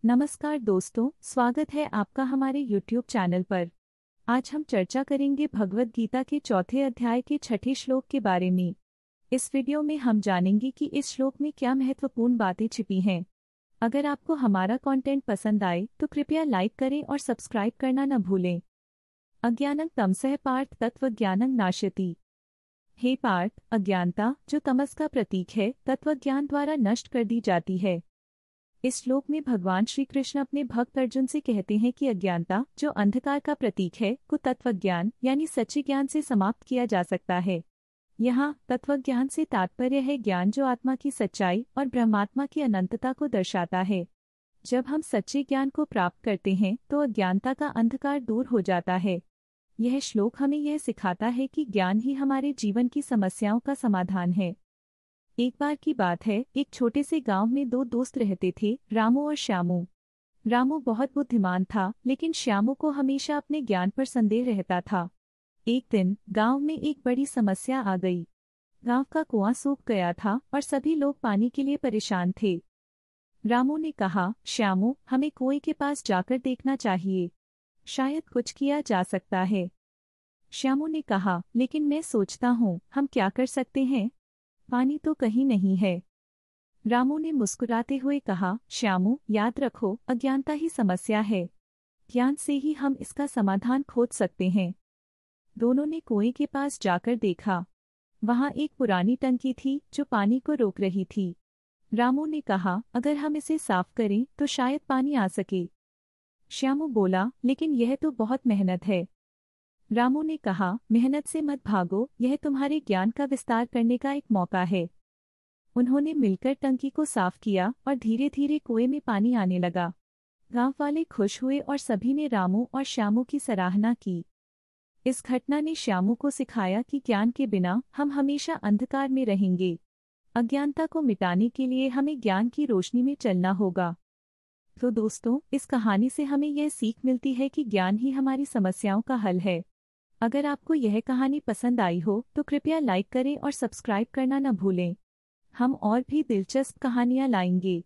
नमस्कार दोस्तों, स्वागत है आपका हमारे YouTube चैनल पर। आज हम चर्चा करेंगे भगवद गीता के चौथे अध्याय के छठे श्लोक के बारे में। इस वीडियो में हम जानेंगे कि इस श्लोक में क्या महत्वपूर्ण बातें छिपी हैं। अगर आपको हमारा कंटेंट पसंद आए तो कृपया लाइक करें और सब्सक्राइब करना न भूलें। अज्ञानं तमसः पार्थ तत्वज्ञानं नाशयति। हे पार्थ, अज्ञानता जो तमस का प्रतीक है, तत्वज्ञान द्वारा नष्ट कर दी जाती है। इस श्लोक में भगवान श्री कृष्ण अपने भक्त अर्जुन से कहते हैं कि अज्ञानता जो अंधकार का प्रतीक है को तत्वज्ञान यानी सच्चे ज्ञान से समाप्त किया जा सकता है। यहाँ तत्वज्ञान से तात्पर्य है ज्ञान जो आत्मा की सच्चाई और ब्रह्मात्मा की अनंतता को दर्शाता है। जब हम सच्चे ज्ञान को प्राप्त करते हैं तो अज्ञानता का अंधकार दूर हो जाता है। यह श्लोक हमें यह सिखाता है कि ज्ञान ही हमारे जीवन की समस्याओं का समाधान है। एक बार की बात है, एक छोटे से गांव में दो दोस्त रहते थे, रामू और श्यामू। रामू बहुत बुद्धिमान था, लेकिन श्यामू को हमेशा अपने ज्ञान पर संदेह रहता था। एक दिन गांव में एक बड़ी समस्या आ गई। गांव का कुआं सूख गया था और सभी लोग पानी के लिए परेशान थे। रामू ने कहा, श्यामू, हमें कुएं के पास जाकर देखना चाहिए, शायद कुछ किया जा सकता है। श्यामू ने कहा, लेकिन मैं सोचता हूँ हम क्या कर सकते हैं, पानी तो कहीं नहीं है। रामू ने मुस्कुराते हुए कहा, श्यामू, याद रखो, अज्ञानता ही समस्या है, ज्ञान से ही हम इसका समाधान खोज सकते हैं। दोनों ने कुएं के पास जाकर देखा। वहां एक पुरानी टंकी थी जो पानी को रोक रही थी। रामू ने कहा, अगर हम इसे साफ करें तो शायद पानी आ सके। श्यामू बोला, लेकिन यह तो बहुत मेहनत है। रामू ने कहा, मेहनत से मत भागो, यह तुम्हारे ज्ञान का विस्तार करने का एक मौका है। उन्होंने मिलकर टंकी को साफ किया और धीरे धीरे कुएं में पानी आने लगा। गांव वाले खुश हुए और सभी ने रामू और श्यामू की सराहना की। इस घटना ने श्यामू को सिखाया कि ज्ञान के बिना हम हमेशा अंधकार में रहेंगे। अज्ञानता को मिटाने के लिए हमें ज्ञान की रोशनी में चलना होगा। तो दोस्तों, इस कहानी से हमें यह सीख मिलती है कि ज्ञान ही हमारी समस्याओं का हल है। अगर आपको यह कहानी पसंद आई हो तो कृपया लाइक करें और सब्सक्राइब करना न भूलें। हम और भी दिलचस्प कहानियाँ लाएंगे।